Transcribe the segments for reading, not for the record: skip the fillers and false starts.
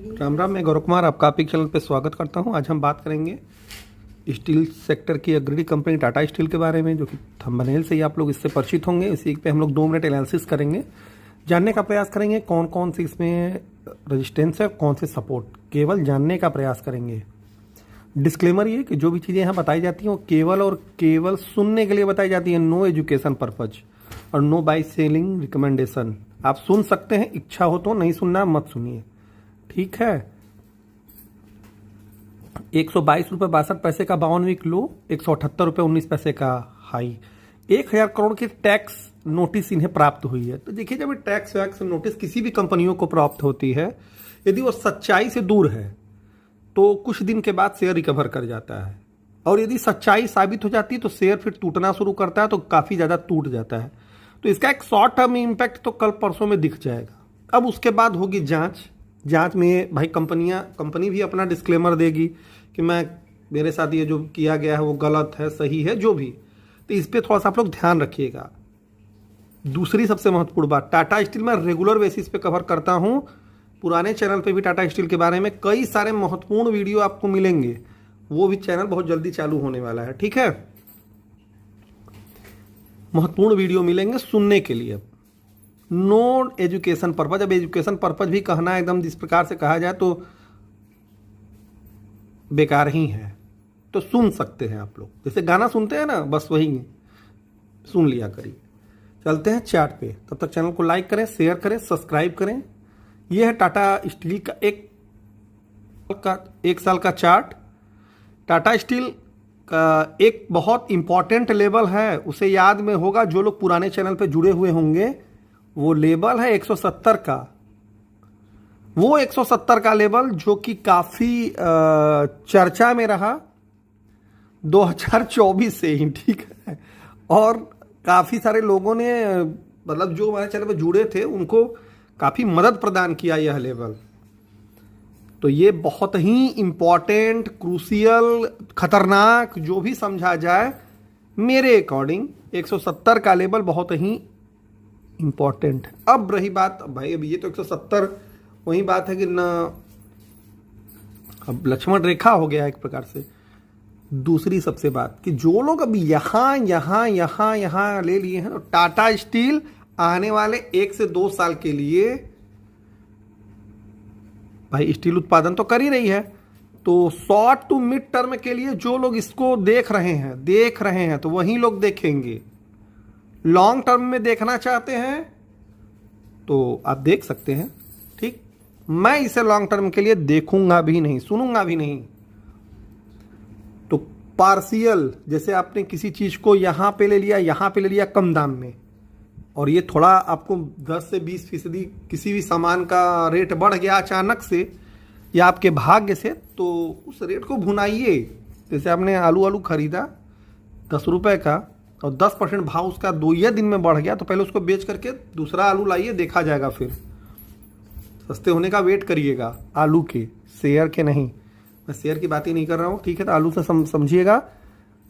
राम राम, मैं गौरव कुमार आपका आपके चैनल पे स्वागत करता हूं। आज हम बात करेंगे स्टील सेक्टर की अग्रणी कंपनी टाटा स्टील के बारे में, जो कि थंबनेल से ही आप लोग इससे परिचित होंगे। इसी पे हम लोग 2 मिनट एनालिसिस करेंगे, जानने का प्रयास करेंगे कौन कौन से इसमें रेजिस्टेंस है, कौन से सपोर्ट, केवल जानने का प्रयास करेंगे। डिस्क्लेमर ये कि जो भी चीज़ें यहाँ बताई जाती हैं वो केवल और केवल सुनने के लिए बताई जाती हैं, नो एजुकेशन पर्पज और नो बाई सेलिंग रिकमेंडेशन। आप सुन सकते हैं, इच्छा हो तो, नहीं सुनना मत सुनिए, ठीक है। 122 रुपये 62 पैसे का 52 वीक लो, 178 रुपये 19 पैसे का हाई। 1000 करोड़ की टैक्स नोटिस इन्हें प्राप्त हुई है। तो देखिए, जब टैक्स वैक्स नोटिस किसी भी कंपनियों को प्राप्त होती है, यदि वो सच्चाई से दूर है तो कुछ दिन के बाद शेयर रिकवर कर जाता है, और यदि सच्चाई साबित हो जाती है तो शेयर फिर टूटना शुरू करता है, तो काफ़ी ज़्यादा टूट जाता है। तो इसका एक शॉर्ट टर्म इम्पैक्ट तो कल परसों में दिख जाएगा। अब उसके बाद होगी जांच में भाई कंपनी भी अपना डिस्क्लेमर देगी कि मेरे साथ ये जो किया गया है वो गलत है, सही है, जो भी। तो इस पर थोड़ा सा आप लोग ध्यान रखिएगा। दूसरी सबसे महत्वपूर्ण बात, टाटा स्टील मैं रेगुलर बेसिस पे कवर करता हूं। पुराने चैनल पे भी टाटा स्टील के बारे में कई सारे महत्वपूर्ण वीडियो आपको मिलेंगे। वो भी चैनल बहुत जल्दी चालू होने वाला है, ठीक है। महत्वपूर्ण वीडियो मिलेंगे सुनने के लिए। नो एजुकेशन पर्पज, अब एजुकेशन पर्पज भी कहना एकदम जिस प्रकार से कहा जाए तो बेकार ही है। तो सुन सकते हैं आप लोग, जैसे गाना सुनते हैं ना, बस वही सुन लिया करिए। चलते हैं चार्ट पे, तब तक चैनल को लाइक करें, शेयर करें, सब्सक्राइब करें। यह है टाटा स्टील का एक साल का चार्ट। टाटा स्टील का एक बहुत इंपॉर्टेंट लेवल है, उसे याद में होगा जो लोग पुराने चैनल पे जुड़े हुए होंगे। वो लेवल है 170 का। वो 170 का लेवल जो कि काफ़ी चर्चा में रहा 2024 से ही, ठीक है। और काफ़ी सारे लोगों ने, मतलब जो हमारे चैनल पे जुड़े थे, उनको काफ़ी मदद प्रदान किया यह लेवल। तो ये बहुत ही इम्पॉर्टेंट, क्रूशियल, खतरनाक, जो भी समझा जाए, मेरे अकॉर्डिंग 170 का लेवल बहुत ही इम्पॉर्टेंट है। अब रही बात, भाई अब ये तो 170 वही बात है कि ना, अब लक्ष्मण रेखा हो गया एक प्रकार से। दूसरी सबसे बात कि जो लोग अभी यहाँ ले लिए हैं, तो टाटा स्टील आने वाले 1 से 2 साल के लिए भाई स्टील उत्पादन तो कर ही रही है। तो शॉर्ट टू मिड टर्म के लिए जो लोग इसको देख रहे हैं तो वही लोग देखेंगे। लॉन्ग टर्म में देखना चाहते हैं तो आप देख सकते हैं, ठीक। मैं इसे लॉन्ग टर्म के लिए देखूंगा भी नहीं, सुनूंगा भी नहीं। तो पार्शियल, जैसे आपने किसी चीज को यहां पे ले लिया कम दाम में, और ये थोड़ा आपको 10 से 20% किसी भी सामान का रेट बढ़ गया अचानक से या आपके भाग्य से, तो उस रेट को भुनाइए। जैसे आपने आलू खरीदा 10 रुपए का, और 10% भाव उसका 2 दिन में बढ़ गया, तो पहले उसको बेच करके दूसरा आलू लाइए, देखा जाएगा। फिर सस्ते होने का वेट करिएगा, आलू के, शेयर के नहीं। मैं शेयर की बात ही नहीं कर रहा हूँ, ठीक है। तो आलू से समझिएगा।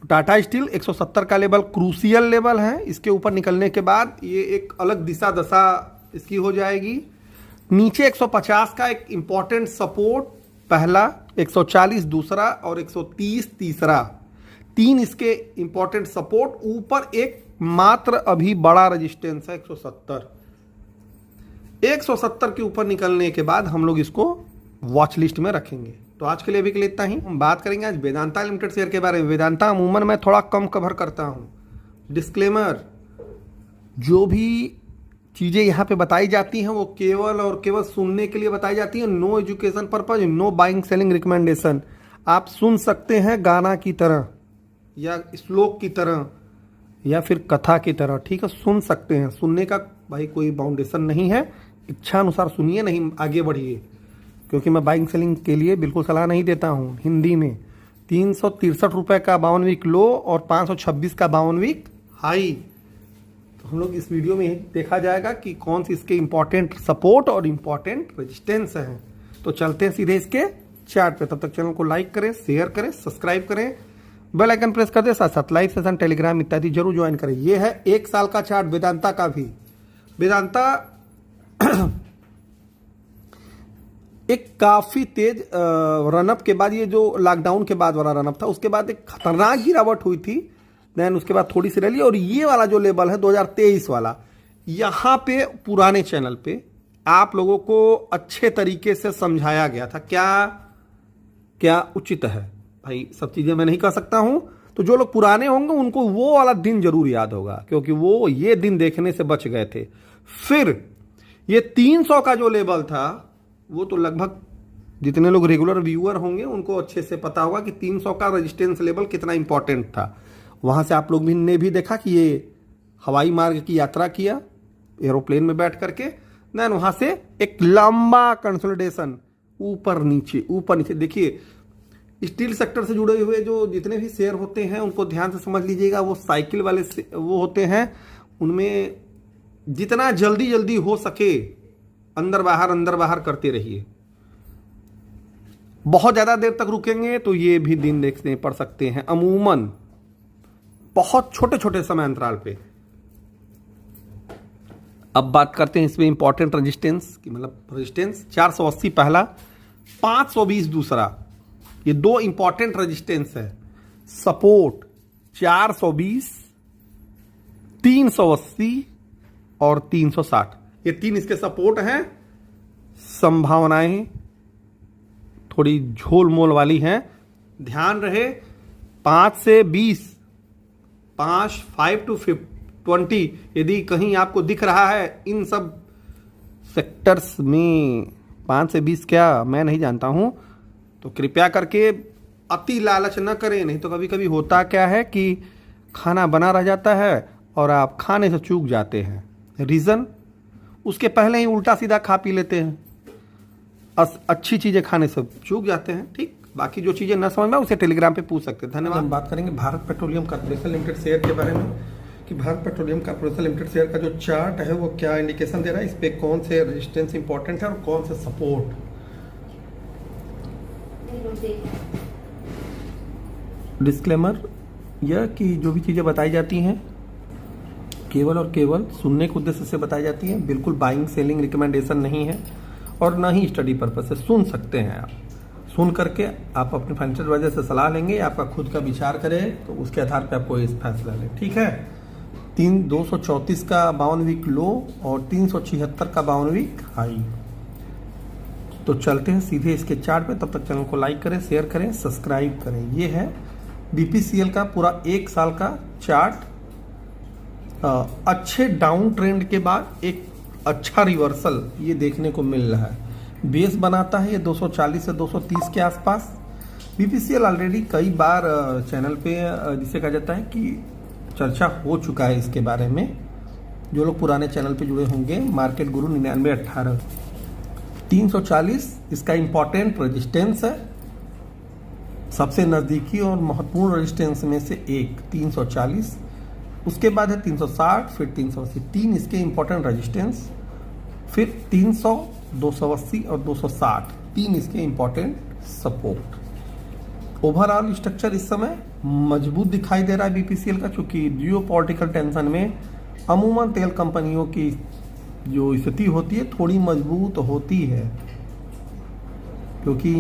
टाटा स्टील 170 का लेवल क्रूशियल लेवल है। इसके ऊपर निकलने के बाद ये एक अलग दशा इसकी हो जाएगी। नीचे 150 का एक इंपॉर्टेंट सपोर्ट पहला, 140 दूसरा और 130 तीसरा, 3 इसके इंपॉर्टेंट सपोर्ट। ऊपर एक मात्र अभी बड़ा रेजिस्टेंस है 170। 170 के ऊपर निकलने के बाद हम लोग इसको वॉच लिस्ट में रखेंगे। तो आज के लिए अभी के लिए इतना ही। हम बात करेंगे आज वेदांता लिमिटेड शेयर के बारे में। वेदांता अमूमन मैं थोड़ा कम कवर करता हूं। डिस्क्लेमर, जो भी चीज़ें यहाँ पे बताई जाती हैं वो केवल और केवल सुनने के लिए बताई जाती हैं। No education purpose, no buying selling recommendation. आप सुन सकते हैं गाना की तरह या श्लोक की तरह या फिर कथा की तरह, ठीक है। सुन सकते हैं, सुनने का भाई कोई बाउंडेशन नहीं है। इच्छा अनुसार सुनिए, नहीं आगे बढ़िए, क्योंकि मैं बाइंग सेलिंग के लिए बिल्कुल सलाह नहीं देता हूँ। हिंदी में 363 रुपये का 52 वीक लो और 526 का 52 वीक हाई। तो हम लोग इस वीडियो में देखा जाएगा कि कौन सी इसके इंपॉर्टेंट सपोर्ट और इंपॉर्टेंट रेजिस्टेंस हैं। तो चलते हैं सीधे इसके चार्ट पे। तब तक चैनल को लाइक करें, शेयर करें, सब्सक्राइब करें, बेल आइकन प्रेस कर दे, साथ साथ लाइव सेशन, टेलीग्राम इत्यादि जरूर ज्वाइन करें। ये है 1 साल का चार्ट वेदांता का भी। वेदांता एक काफ़ी तेज रनअप के बाद, ये जो लॉकडाउन के बाद वाला रनअप था, उसके बाद एक खतरनाक गिरावट हुई थी। देन उसके बाद थोड़ी सी रैली, और ये वाला जो लेवल है 2023 वाला, यहाँ पे पुराने चैनल पे आप लोगों को अच्छे तरीके से समझाया गया था क्या क्या उचित है। भाई सब चीज़ें मैं नहीं कर सकता हूँ, तो जो लोग पुराने होंगे उनको वो वाला दिन जरूर याद होगा, क्योंकि वो ये दिन देखने से बच गए थे। फिर ये 300 का जो लेवल था, वो तो लगभग जितने लोग रेगुलर व्यूअर होंगे उनको अच्छे से पता होगा कि 300 का रेजिस्टेंस लेवल कितना इंपॉर्टेंट था। वहाँ से आप लोग भी ने भी देखा कि ये हवाई मार्ग की यात्रा किया एरोप्लेन में बैठ करके, देन वहाँ से एक लंबा कंसोलिडेशन ऊपर नीचे। देखिए स्टील सेक्टर से जुड़े हुए जो जितने भी शेयर होते हैं उनको ध्यान से समझ लीजिएगा। वो साइकिल वाले वो होते हैं, उनमें जितना जल्दी हो सके अंदर बाहर करते रहिए। बहुत ज़्यादा देर तक रुकेंगे तो ये भी दिन देखने पड़ सकते हैं, अमूमन बहुत छोटे समय अंतराल पे। अब बात करते हैं इसमें इंपॉर्टेंट रेजिस्टेंस की, मतलब रेजिस्टेंस 480 पहला, 520 दूसरा। ये दो इंपॉर्टेंट रेजिस्टेंस है। सपोर्ट 420, 380 और 360, ये तीन इसके सपोर्ट हैं। संभावनाएं थोड़ी झोल मोल वाली हैं, ध्यान रहे। 5 से 20, 5 to 20 यदि कहीं आपको दिख रहा है इन सब सेक्टर्स में 5 से 20 क्या मैं नहीं जानता हूं, तो कृपया करके अति लालच न करें। नहीं तो कभी कभी होता क्या है कि खाना बना रह जाता है और आप खाने से चूक जाते हैं। रीज़न उसके पहले ही उल्टा सीधा खा पी लेते हैं, अच्छी चीज़ें खाने से चूक जाते हैं। ठीक, बाकी जो चीज़ें न समझ में उसे टेलीग्राम पे पूछ सकते हैं। धन्यवाद। हम बात करेंगे Bharat petroleum corporation limited share के बारे में कि Bharat petroleum corporation limited share का जो चार्ट है वो क्या इंडिकेशन दे रहा है, इस पे कौन से रेजिस्टेंस इंपॉर्टेंट है और कौन से सपोर्ट। डिस्क्लेमर यह कि जो भी चीज़ें बताई जाती हैं केवल और केवल सुनने के उद्देश्य से बताई जाती हैं, बिल्कुल बाइंग सेलिंग रिकमेंडेशन नहीं है और ना ही स्टडी पर्पस से। सुन सकते हैं आप, सुन करके आप अपने फाइनेंशियल एडवाइजर से सलाह लेंगे, आपका खुद का विचार करें तो उसके आधार पर आपको इस फैसला लें। ठीक है। 234 का 52 वीक लो और 376 का 52 वीक हाई। तो चलते हैं सीधे इसके चार्ट पे। तब तक चैनल को लाइक करें, शेयर करें, सब्सक्राइब करें। ये है बीपीसीएल का पूरा 1 साल का चार्ट। अच्छे डाउन ट्रेंड के बाद एक अच्छा रिवर्सल ये देखने को मिल रहा है। बेस बनाता है ये 240 से 230 के आसपास। बीपीसीएल ऑलरेडी कई बार चैनल पे जिसे कहा जाता है कि चर्चा हो चुका है इसके बारे में। जो लोग पुराने चैनल पे जुड़े होंगे, मार्केट गुरु 9918 340 इसका इंपॉर्टेंट रेजिस्टेंस है। सबसे नज़दीकी और महत्वपूर्ण रेजिस्टेंस में से एक 340, उसके बाद है 360, फिर 380, तीन इसके इंपॉर्टेंट रेजिस्टेंस। फिर 300, 280 और 260, तीन इसके इंपॉर्टेंट सपोर्ट। ओवरऑल स्ट्रक्चर इस समय मजबूत दिखाई दे रहा है बीपीसीएल का, चूंकि जियोपॉलिटिकल टेंशन में अमूमन तेल कंपनियों की जो स्थिति होती है थोड़ी मजबूत होती है, क्योंकि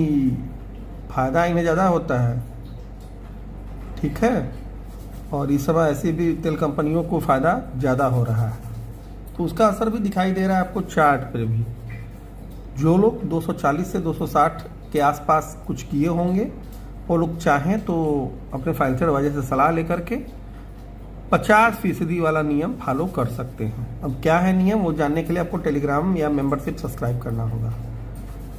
फायदा इन्हें ज़्यादा होता है। ठीक है, और इस समय ऐसे भी तेल कंपनियों को फ़ायदा ज़्यादा हो रहा है, तो उसका असर भी दिखाई दे रहा है आपको चार्ट पर भी। जो लोग 240 से 260 के आसपास कुछ किए होंगे वो लोग चाहें तो अपने फाइनेंशियल एडवाइजर से सलाह लेकर के 50% वाला नियम फॉलो कर सकते हैं। अब क्या है नियम, वो जानने के लिए आपको टेलीग्राम या मेंबरशिप सब्सक्राइब करना होगा।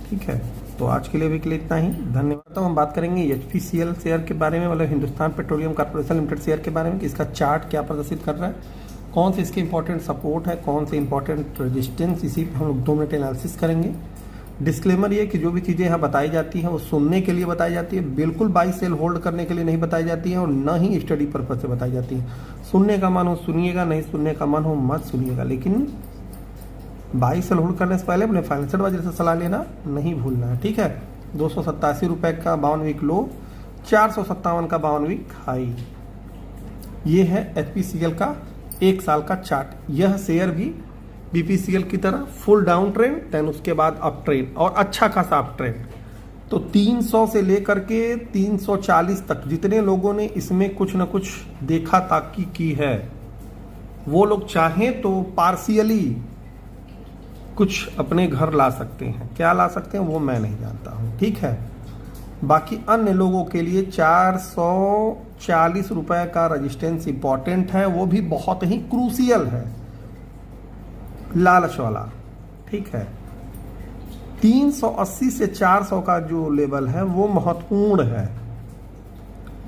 ठीक है, तो आज के लिए भी के लिए इतना ही। धन्यवाद। तो हम बात करेंगे एचपीसीएल शेयर के बारे में, मतलब Hindustan petroleum corporation limited share के बारे में कि इसका चार्ट क्या प्रदर्शित कर रहा है, कौन से इसके इंपॉर्टेंट सपोर्ट है, कौन से इंपॉर्टेंट रेजिस्टेंस। इसी पर हम लोग 2 मिनट एनालिसिस करेंगे। डिस्क्लेमर ये कि जो भी चीज़ें यहाँ बताई जाती हैं वो सुनने के लिए बताई जाती है, बिल्कुल बाई सेल होल्ड करने के लिए नहीं बताई जाती है और न ही स्टडी पर्पज से बताई जाती है। सुनने का मन हो सुनिएगा, नहीं सुनने का मन हो मत सुनिएगा, लेकिन बाई सेल होल्ड करने से पहले अपने फाइनेंशियल एडवाइजर से सलाह लेना नहीं भूलना है। ठीक है। 287 रुपये का 52 वीक लो, 457 का 52 वीक हाई। ये है एचपीसीएल का 1 साल का चार्ट। यह शेयर भी बीपीसीएल की तरह फुल डाउन ट्रेंड, देन उसके बाद अप ट्रेंड और अच्छा खासा अप ट्रेंड। तो 300 से लेकर के 340 तक जितने लोगों ने इसमें कुछ ना कुछ देखा ताकी की है, वो लोग चाहें तो पार्शियली कुछ अपने घर ला सकते हैं। क्या ला सकते हैं वो मैं नहीं जानता हूँ, ठीक है। बाकी अन्य लोगों के लिए 440 रुपए का रजिस्टेंस इंपॉर्टेंट है, वो भी बहुत ही क्रूसियल है, लालच वाला, ठीक है। 380 से 400 का जो लेवल है वो महत्वपूर्ण है।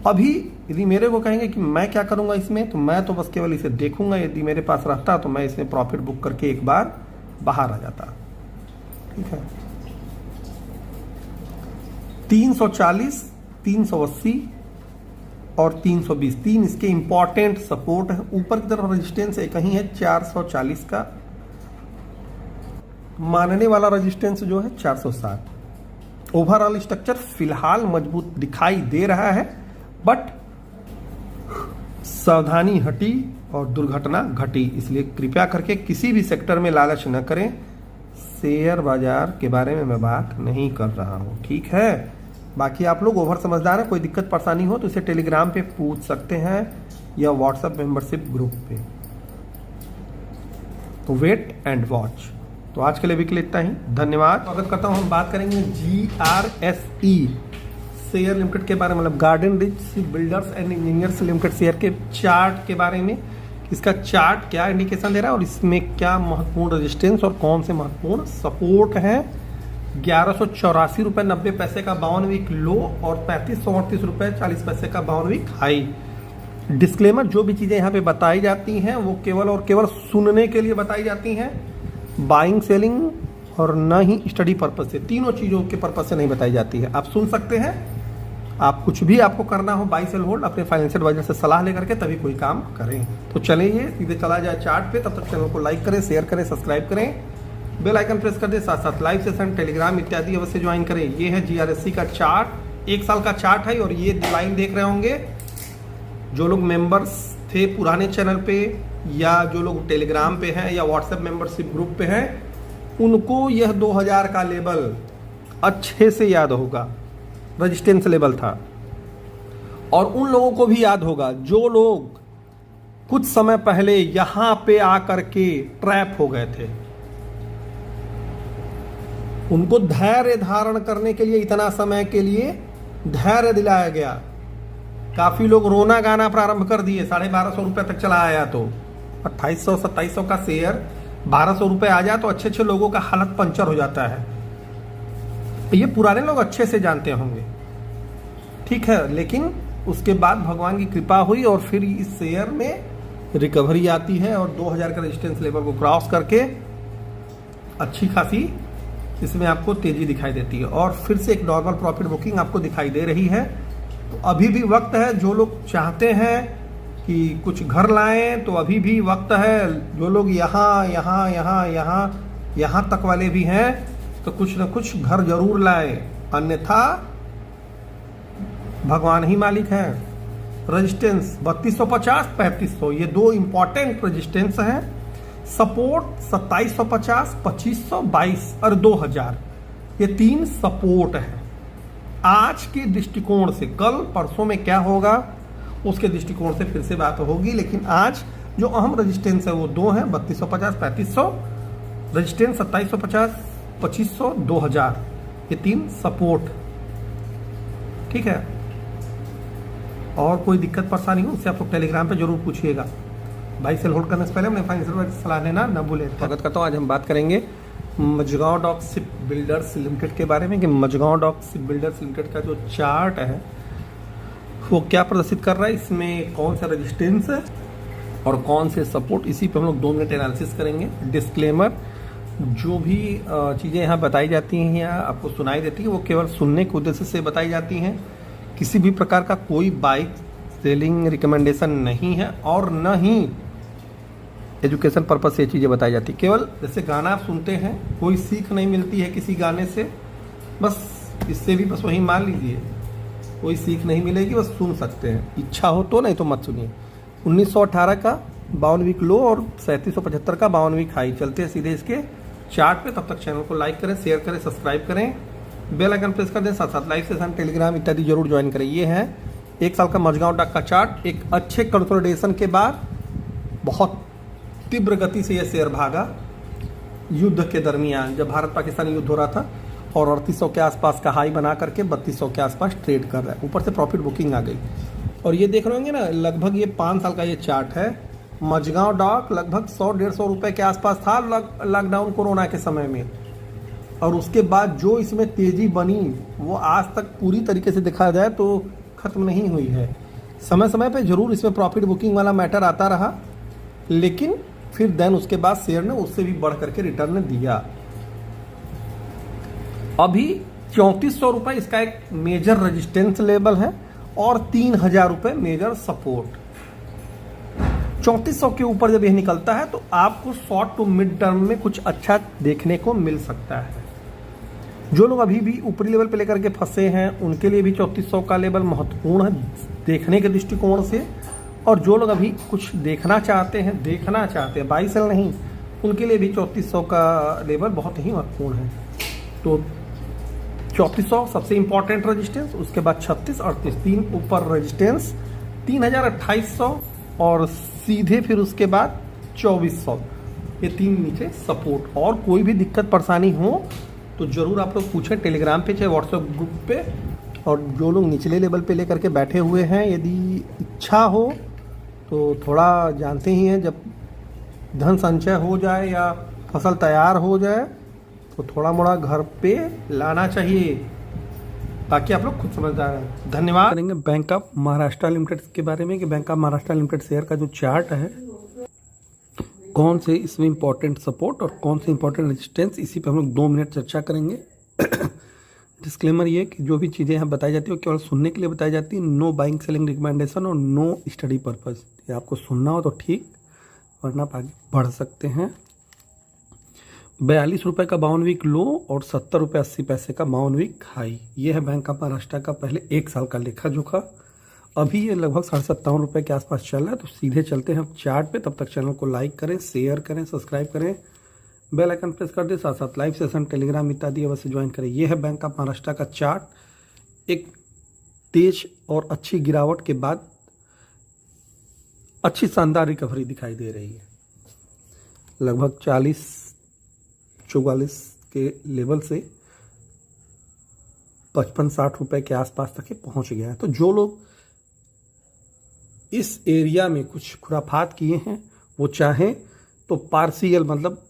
अभी यदि मेरे को कहेंगे कि मैं क्या करूंगा इसमें, तो मैं तो बस केवल इसे देखूंगा। यदि मेरे पास रहता तो मैं इसमें प्रॉफिट बुक करके एक बार बाहर आ जाता, ठीक है। 340, 380 और 320 तीन इसके इंपॉर्टेंट सपोर्ट है। ऊपर की तरफ रेजिस्टेंस एक ही है 440 का, मानने वाला रेजिस्टेंस जो है 460। ओवरऑल स्ट्रक्चर फिलहाल मजबूत दिखाई दे रहा है, बट सावधानी हटी और दुर्घटना घटी। इसलिए कृपया करके किसी भी सेक्टर में लालच न करें। शेयर बाजार के बारे में मैं बात नहीं कर रहा हूं, ठीक है। बाकी आप लोग ओवर समझदार हैं, कोई दिक्कत परेशानी हो तो इसे टेलीग्राम पे पूछ सकते हैं या व्हाट्सएप मेंबरशिप ग्रुप पे। तो वेट एंड वॉच। तो आज के लिए भी के लिए इतना ही, धन्यवाद। स्वागत करता हूं। हम बात करेंगे GRSE शेयर लिमिटेड के बारे में, मतलब garden rich builders and engineers limited share के चार्ट के बारे में। इसका चार्ट क्या इंडिकेशन दे रहा है और इसमें क्या महत्वपूर्ण रेजिस्टेंस और कौन से महत्वपूर्ण सपोर्ट है। 1184 रुपये 90 पैसे का 52 वीक लो और 3538 रुपये 40 पैसे का 52 वीक हाई। डिस्क्लेमर, जो भी चीज़ें यहाँ पे बताई जाती हैं वो केवल और केवल सुनने के लिए बताई जाती हैं, बाइंग सेलिंग और न ही स्टडी पर्पज से, तीनों चीज़ों के पर्पज से नहीं बताई जाती है। आप सुन सकते हैं, आप कुछ भी आपको करना हो बाई सेल होल्ड अपने फाइनेंशियल एडवाइजर से सलाह लेकर के तभी कोई काम करें। तो चलिए सीधे चला जाए चार्ट पे। तब तक चैनल को लाइक करें, शेयर करें, सब्सक्राइब करें, बेल आइकन प्रेस कर दें, साथ साथ लाइव सेशन टेलीग्राम इत्यादि अवश्य ज्वाइन करें। ये है GRSE का चार्ट, 1 साल का चार्ट है। और ये लाइन देख रहे होंगे जो लोग मेंबर्स थे पुराने चैनल पे या जो लोग टेलीग्राम पे हैं या व्हाट्सएप मेंबरशिप ग्रुप पे हैं, उनको यह 2000 का लेवल अच्छे से याद होगा, रेजिस्टेंस लेवल था। और उन लोगों को भी याद होगा जो लोग कुछ समय पहले यहां पे आकर के ट्रैप हो गए थे। उनको धैर्य धारण करने के लिए, इतना समय के लिए धैर्य दिलाया गया। काफी लोग रोना गाना प्रारंभ कर दिए। 1250 रुपए तक चला आया तो 2800-2700 का शेयर 1200 रुपए आ जाए तो अच्छे अच्छे लोगों का हालत पंचर हो जाता है। ये पुराने लोग अच्छे से जानते होंगे, ठीक है। लेकिन उसके बाद भगवान की कृपा हुई और फिर इस शेयर में रिकवरी आती है और 2000 का रेजिस्टेंस लेवल को क्रॉस करके अच्छी खासी इसमें आपको तेजी दिखाई देती है और फिर से एक नॉर्मल प्रॉफिट बुकिंग आपको दिखाई दे रही है। तो अभी भी वक्त है, जो लोग चाहते हैं कि कुछ घर लाएं तो अभी भी वक्त है। जो लोग यहाँ तक वाले भी हैं तो कुछ न कुछ घर जरूर लाएं, अन्यथा भगवान ही मालिक है। रेजिस्टेंस 3250, 3500, ये दो इंपॉर्टेंट रेजिस्टेंस हैं। सपोर्ट 2750, 2500, 22 और 2000, ये 3 सपोर्ट है। आज के दृष्टिकोण से, कल परसों में क्या होगा उसके दृष्टिकोण से फिर से बात होगी, लेकिन आज जो अहम रेजिस्टेंस है वो 2 है, 3250, 3500 रेजिस्टेंस, 2750, 2500, 2000, ये 3 सपोर्ट, ठीक है। और कोई दिक्कत परेशानी हो उससे आप लोग टेलीग्राम पे जरूर पूछिएगा। भाई सेल होल्ड करने से पहले अपने फाइनेंशियल सलाह लेना न भूलें। स्वागत करता हूँ। आज हम बात करेंगे Mazagon Dock Shipbuilders Limited के बारे में कि Mazagon Dock Shipbuilders Limited का जो चार्ट है वो क्या प्रदर्शित कर रहा है, इसमें कौन सा रेजिस्टेंस है और कौन से सपोर्ट, इसी पे हम लोग 2 मिनट एनालिसिस करेंगे। डिस्क्लेमर, जो भी चीज़ें यहाँ बताई जाती हैं या आपको सुनाई देती है वो केवल सुनने के उद्देश्य से बताई जाती हैं। किसी भी प्रकार का कोई बाइक सेलिंग रिकमेंडेशन नहीं है और न ही एजुकेशन पर्पज से ये चीज़ें बताई जाती। केवल जैसे गाना आप सुनते हैं, कोई सीख नहीं मिलती है किसी गाने से, बस इससे भी बस वही मान लीजिए, कोई सीख नहीं मिलेगी, बस सुन सकते हैं। इच्छा हो तो, नहीं तो मत सुनिए। 1918 का 52 वीक लो और 3775 का 52 वीक हाई। चलते हैं सीधे इसके चार्ट पे। तब तक चैनल को लाइक करें, शेयर करें, सब्सक्राइब करें, बेल आइकन प्रेस कर दें, साथ साथ लाइव सेशन, टेलीग्राम इत्यादि जरूर ज्वाइन करें। ये है 1 साल का मझगांव डाक का चार्ट। एक अच्छे कंसोलिडेशन के बाद बहुत तीव्र गति से यह शेयर भागा युद्ध के दरमियान, जब भारत पाकिस्तान युद्ध हो रहा था, और 3800 के आसपास का हाई बना करके 3200 के आसपास ट्रेड कर रहा है। ऊपर से प्रॉफिट बुकिंग आ गई। और ये देख रहे होंगे ना, लगभग ये 5 साल का ये चार्ट है। मझगांव डाक लगभग 100-150 रुपए के आसपास था लॉकडाउन कोरोना के समय में, और उसके बाद जो इसमें तेजी बनी वो आज तक पूरी तरीके से देखा जाए तो खत्म नहीं हुई है। समय समय पे जरूर इसमें प्रॉफिट बुकिंग वाला मैटर आता रहा, लेकिन फिर देन उसके बाद शेयर ने उससे भी बढ़ करके रिटर्न दिया। अभी 3400 रुपए इसका एक मेजर रेजिस्टेंस लेवल है और 3000 रुपए मेजर सपोर्ट। 3400 के ऊपर जब यह निकलता है तो आपको शॉर्ट टू मिड टर्म में कुछ अच्छा देखने को मिल सकता है। जो लोग अभी भी ऊपरी लेवल पे लेकर के फंसे हैं उनके लिए भी 3400 का लेवल महत्वपूर्ण है देखने के दृष्टिकोण से, और जो लोग अभी कुछ देखना चाहते हैं बाई सेल नहीं, उनके लिए भी 3400 का लेवल बहुत ही महत्वपूर्ण है। तो 3400 सबसे इंपॉर्टेंट रेजिस्टेंस, उसके बाद 36, 38 तीन ऊपर रेजिस्टेंस, 3000, 2800 और सीधे फिर उसके बाद 2400, ये 3 नीचे सपोर्ट। और कोई भी दिक्कत परेशानी हो तो ज़रूर आप लोग पूछें टेलीग्राम पे चाहे व्हाट्सएप ग्रुप पे। और जो लोग निचले लेवल पे लेकर के बैठे हुए हैं, यदि इच्छा हो तो थोड़ा जानते ही हैं, जब धन संचय हो जाए या फसल तैयार हो जाए तो थोड़ा मोड़ा घर पे लाना चाहिए, ताकि आप लोग खुद समझ जाए। धन्यवाद। करेंगे बैंक ऑफ महाराष्ट्र लिमिटेड के बारे में कि bank of Maharashtra limited share का जो चार्ट है, कौन से इसमें इंपॉर्टेंट सपोर्ट और कौन से इंपॉर्टेंट रेजिस्टेंस, इसी पे हम लोग 2 मिनट चर्चा करेंगे। डिस्क्लेमर ये कि जो भी चीज़ें यहाँ बताई जाती है वो केवल सुनने के लिए बताई जाती है। नो बाइंग सेलिंग रिकमेंडेशन और नो स्टडी पर्पस। ये आपको सुनना हो तो ठीक, वरना आप आगे बढ़ सकते हैं। 42 रुपये का 52 वीक लो और 70 रुपये 80 पैसे का 52 वीक हाई। ये है बैंक ऑफ महाराष्ट्र का पहले 1 साल का लेखा जोखा। अभी ये लगभग 57.5 रुपये के आसपास चल रहा है। तो सीधे चलते हैं हम चार्ट पे। तब तक चैनल को लाइक करें, शेयर करें, सब्सक्राइब करें, बेल आइकन प्रेस कर दें, साथ साथ लाइव सेशन, टेलीग्राम इत्यादि अवश्य ज्वाइन करें। यह है बैंक ऑफ महाराष्ट्र का चार्ट। एक तेज और अच्छी गिरावट के बाद अच्छी शानदार रिकवरी दिखाई दे रही है। लगभग 40-44 के लेवल से 55-60 रुपए के आसपास तक पहुंच गया है। तो जो लोग इस एरिया में कुछ खुराफात किए हैं वो चाहें तो पार्शियल, मतलब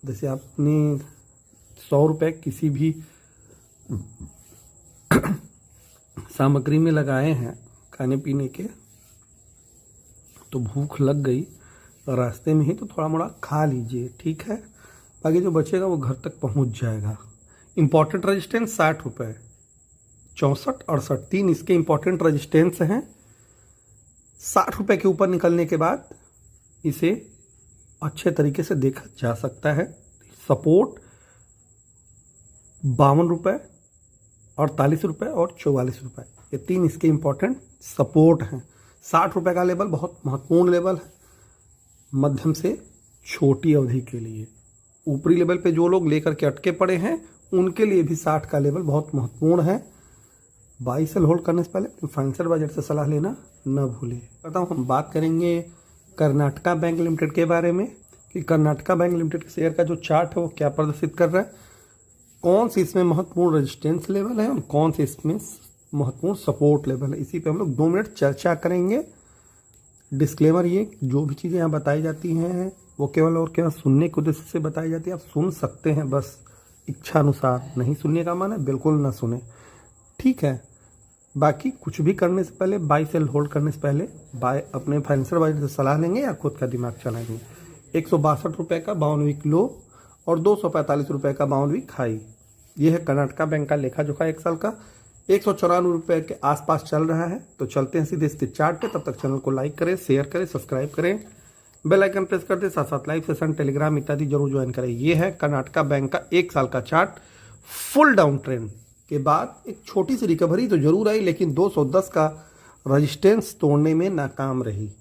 जैसे आपने 100 रुपए किसी भी सामग्री में लगाए हैं खाने पीने के, तो भूख लग गई रास्ते में ही तो थोड़ा मोड़ा खा लीजिए, ठीक है। बाकी जो बचेगा वो घर तक पहुंच जाएगा। इंपॉर्टेंट रेजिस्टेंस 60 रुपये, 64, 68 3 इसके इंपॉर्टेंट रेजिस्टेंस हैं। 60 रुपये के ऊपर निकलने के बाद इसे अच्छे तरीके से देखा जा सकता है। सपोर्ट 52 रुपये, 48 रुपये और 44 रुपये, ये 3 इसके इंपॉर्टेंट सपोर्ट हैं। 60 रुपये का लेवल बहुत महत्वपूर्ण लेवल है मध्यम से छोटी अवधि के लिए। ऊपरी लेवल पे जो लोग लेकर के अटके पड़े हैं उनके लिए भी 60 का लेवल बहुत महत्वपूर्ण है। बाई सेल होल्ड करने से पहले फाइनेंशियल बजट से सलाह लेना न भूलें। करता हूँ, हम बात करेंगे कर्नाटका बैंक लिमिटेड के बारे में कि कर्नाटका बैंक लिमिटेड के शेयर का जो चार्ट है वो क्या प्रदर्शित कर रहा है, कौन से इसमें महत्वपूर्ण रेजिस्टेंस लेवल है और कौन से इसमें महत्वपूर्ण सपोर्ट लेवल है। इसी पे हम लोग 2 मिनट चर्चा करेंगे। डिस्क्लेमर ये, जो भी चीज़ें यहाँ बताई जाती हैं वो केवल और केवल सुनने के उद्देश्य से बताई जाती है। आप सुन सकते हैं बस इच्छा अनुसार, नहीं सुनने का मन है बिल्कुल ना सुने, ठीक है। बाकी कुछ भी करने से पहले, बाई सेल होल्ड करने से पहले अपने फाइनेंशियल एडवाइजर से सलाह लेंगे या खुद का दिमाग चलाएंगे। 162 रुपये का 52 वीक लो और 245 रुपये का 52 वीक हाई। ये है कर्नाटका बैंक का लेखा जोखा 1 साल का। 194 रुपये के आसपास चल रहा है। तो चलते हैं सीधे इसके चार्ट पे। तब तक चैनल को लाइक करें, शेयर करें, सब्सक्राइब करें, बेल आइकन प्रेस कर दें, साथ साथ लाइव सेशन, टेलीग्राम इत्यादि जरूर ज्वाइन करें। ये है कर्नाटका बैंक का 1 साल का चार्ट। फुल डाउन ट्रेंड के बाद एक छोटी सी रिकवरी तो जरूर आई, लेकिन 210 का रेजिस्टेंस तोड़ने में नाकाम रही।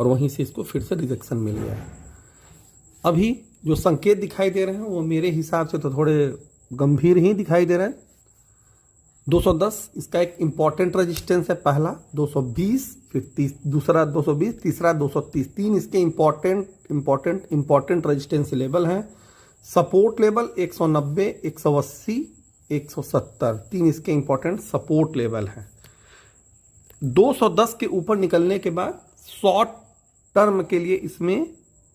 और वहीं से इसको फिर से रिजेक्शन मिल गया है। अभी जो संकेत दिखाई दे रहे हैं वो मेरे हिसाब से तो थोड़े गंभीर ही दिखाई दे रहे हैं। 210 इसका एक इम्पॉर्टेंट रेजिस्टेंस है, पहला 220, फिर दूसरा 220, तीसरा 230। तीन इसके इम्पॉर्टेंट रेजिस्टेंस लेवल हैं। सपोर्ट लेवल 190, 180, 170, तीन इसके इम्पॉर्टेंट सपोर्ट लेवल हैं। 210 के ऊपर निकलने के बाद शॉर्ट टर्म के लिए इसमें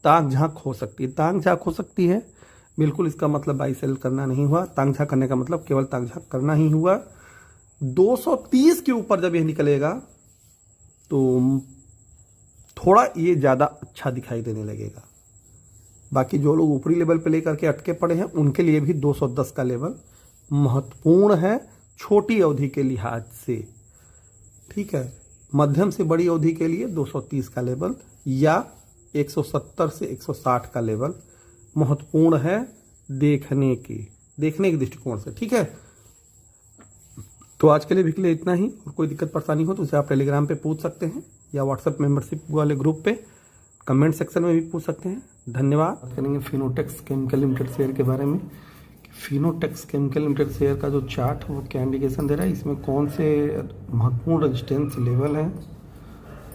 ताक झांक हो सकती है। ताक झांक हो सकती है, बिल्कुल इसका मतलब बाई सेल करना नहीं हुआ। ताक झांक करने का मतलब केवल ताक झांक करना ही हुआ। 230 के ऊपर जब यह निकलेगा तो थोड़ा ये ज़्यादा अच्छा दिखाई देने लगेगा। बाकी जो लोग ऊपरी लेवल पे लेकर के अटके पड़े हैं उनके लिए भी 210 का लेवल महत्वपूर्ण है, छोटी अवधि के लिहाज से। ठीक है, मध्यम से बड़ी अवधि के लिए 230 का लेवल या 170 से 160 का लेवल महत्वपूर्ण है देखने के दृष्टिकोण से। ठीक है, तो आज के लिए भी के लिए इतना ही। और कोई दिक्कत परेशानी हो तो उसे आप टेलीग्राम पे पूछ सकते हैं या व्हाट्सएप मेंबरशिप वाले ग्रुप पे कमेंट सेक्शन में भी पूछ सकते हैं। धन्यवाद। बात करेंगे फिनोटेक्स केमिकल लिमिटेड शेयर के बारे में। फिनोटेक्स केमिकल लिमिटेड शेयर का जो चार्ट है वो क्या इंडिकेशन दे रहा है, इसमें कौन से महत्वपूर्ण रेजिस्टेंस लेवल हैं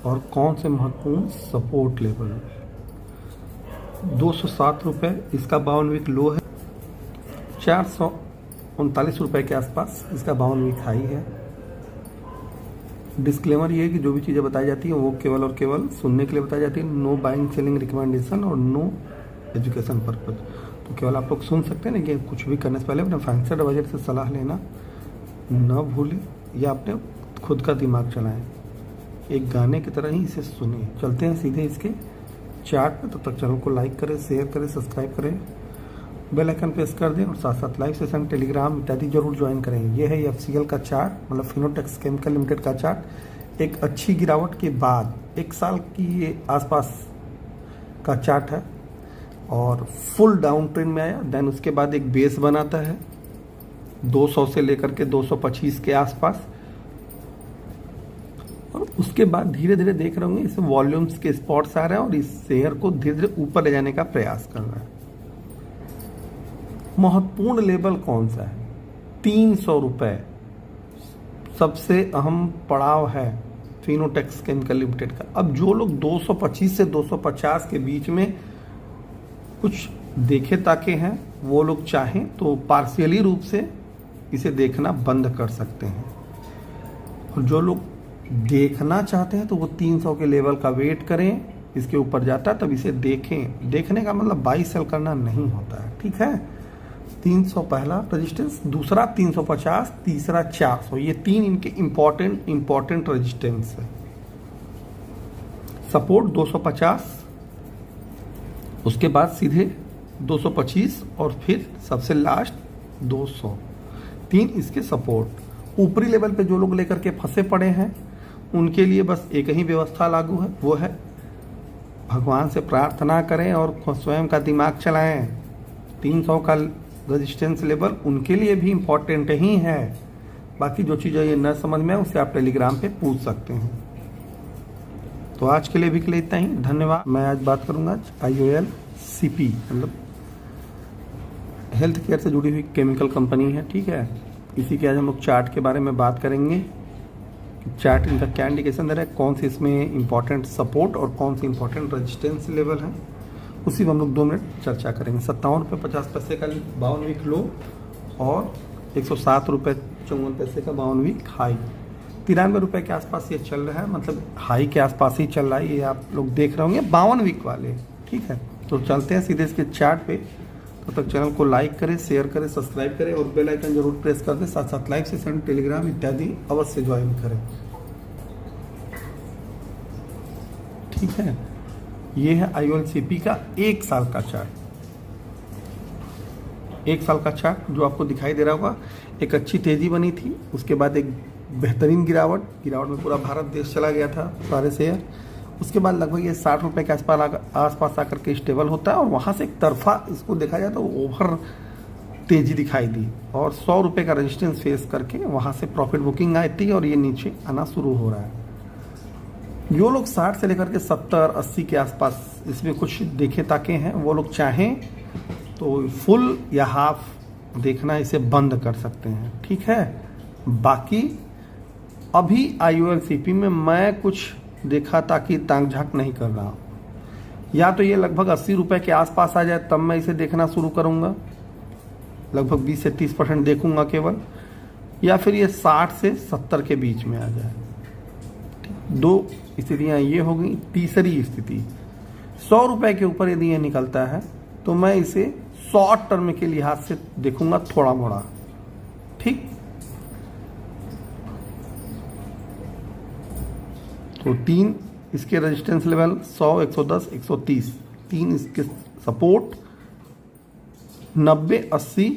और कौन से महत्वपूर्ण सपोर्ट लेवल है। 207 रुपये इसका 52 वीक लो है, 439 रुपये के आसपास इसका 52 वीक हाई है। डिस्क्लेमर ये है कि जो भी चीज़ें बताई जाती हैं वो केवल और केवल सुनने के लिए बताई जाती है। नो बाइंग सेलिंग रिकमेंडेशन और नो एजुकेशन पर्पज। तो केवल आप लोग सुन सकते हैं, लेकिन कुछ भी करने से पहले अपने फाइनेंशियल एडवाइजर से सलाह लेना न भूलें या अपने खुद का दिमाग चलाएं। एक गाने की तरह ही इसे सुनिए। चलते हैं सीधे इसके चार्ट पे। तब तक चैनल को लाइक करें, शेयर करें, सब्सक्राइब करें, बेल आइकन प्रेस कर दें और साथ साथ लाइव सेशन, टेलीग्राम इत्यादि जरूर ज्वाइन करें। यह है FCL का चार्ट, मतलब फिनोटेक्स केमिकल लिमिटेड का चार्ट। एक अच्छी गिरावट के बाद 1 साल की ये आसपास का चार्ट है और फुल डाउन ट्रेंड में आया। देन उसके बाद एक बेस बनाता है 200 से लेकर के 225 के आसपास, और उसके बाद धीरे धीरे देख रहे होंगे इसमें वॉल्यूम्स के स्पॉट्स आ रहे हैं और इस शेयर को धीरे धीरे ऊपर ले जाने का प्रयास कर रहा है। महत्वपूर्ण लेवल कौन सा है? 300 रुपये सबसे अहम पड़ाव है फिनोटेक्स केमिकल लिमिटेड का। अब जो लोग 225 से 250 के बीच में कुछ देखे ताके हैं वो लोग चाहें तो पार्शियली रूप से इसे देखना बंद कर सकते हैं, और जो लोग देखना चाहते हैं तो वो 300 के लेवल का वेट करें। इसके ऊपर जाता है तब इसे देखें। देखने का मतलब बाई सेल करना नहीं होता है। ठीक है, 300 पहला रेजिस्टेंस, दूसरा 350, तीसरा 400। ये तीन इनके इंपॉर्टेंट रेजिस्टेंस है। सपोर्ट 250, उसके बाद सीधे 225 और फिर सबसे लास्ट 200। तीन इसके सपोर्ट। ऊपरी लेवल पे जो लोग लेकर के फंसे पड़े हैं उनके लिए बस एक ही व्यवस्था लागू है, वो है भगवान से प्रार्थना करें और स्वयं का दिमाग चलाएं। 300 का रेजिस्टेंस लेवल उनके लिए भी इम्पोर्टेंट ही है। बाकी जो चीज़ें ये न समझ में है उसे आप टेलीग्राम पे पूछ सकते हैं। तो आज के लिए भी के लिए इतना ही। धन्यवाद। मैं आज बात करूंगा IOLCP, मतलब हेल्थ केयर से जुड़ी हुई केमिकल कंपनी है। ठीक है, इसी के आज हम लोग चार्ट के बारे में बात करेंगे। चार्ट इनका क्या इंडिकेशन दे रहा है, कौन से इसमें इंपॉर्टेंट सपोर्ट और कौन से इंपॉर्टेंट रेजिस्टेंस लेवल है, उसी में हम लोग 2 मिनट चर्चा करेंगे। 57 रुपये 50 पैसे का 52 वीक लो और 107 रुपये 54 पैसे का 52 वीक हाई। 93 रुपये के आसपास ये चल रहा है, मतलब हाई के आसपास ही चल रहा है। ये आप लोग देख रहे होंगे 52 वीक वाले। ठीक है, तो चलते हैं सीधे इसके चार्ट पे। तब तक चैनल को लाइक करें, शेयर करें, सब्सक्राइब करें और बेल आइकन जरूर प्रेस कर दें। साथ साथ लाइव सेशन, टेलीग्राम इत्यादि अवश्य ज्वाइन करें। ठीक है, ये है IOLCP का 1 साल का चार्ट। 1 साल का चार्ट जो आपको दिखाई दे रहा होगा, एक अच्छी तेजी बनी थी, उसके बाद एक बेहतरीन गिरावट में पूरा भारत देश चला गया था सारे शेयर। उसके बाद लगभग ये 60 रुपये के आसपास आकर के स्टेबल होता है और वहाँ से एक तरफा इसको देखा जाए तो ओवर तेजी दिखाई दी और 100 रुपये का रेजिस्टेंस फेस करके वहाँ से प्रॉफिट बुकिंग आई थी और ये नीचे आना शुरू हो रहा है। जो लोग 60 से लेकर के 70-80 के आसपास इसमें कुछ देखे ताके हैं, वो लोग चाहें तो फुल या हाफ देखना इसे बंद कर सकते हैं, ठीक है। बाकी अभी IOLCP में मैं कुछ देखा ताकि ताक झाक नहीं कर रहा हूँ। या तो ये लगभग 80 रुपये के आसपास आ जाए तब मैं इसे देखना शुरू करूँगा, लगभग 20 से 30% देखूँगा केवल, या फिर ये 60 से 70 के बीच में आ जाए। दो स्थितियाँ ये हो गई। तीसरी स्थिति, 100 रुपये के ऊपर यदि ये निकलता है तो मैं इसे शॉर्ट टर्म के लिहाज से देखूंगा थोड़ा मोड़ा, ठीक। तो 3 इसके रेजिस्टेंस लेवल 100, 110, 130, 3 इसके सपोर्ट 90, 80,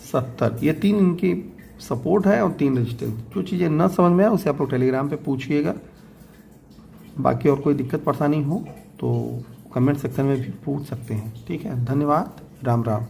70, ये 3 इनकी सपोर्ट है और 3 रेजिस्टेंस। जो चीज़ें न समझ में आए उसे आप लोग टेलीग्राम पे पूछिएगा। बाकी और कोई दिक्कत परेशानी हो तो कमेंट सेक्शन में भी पूछ सकते हैं, ठीक है। धन्यवाद, राम राम।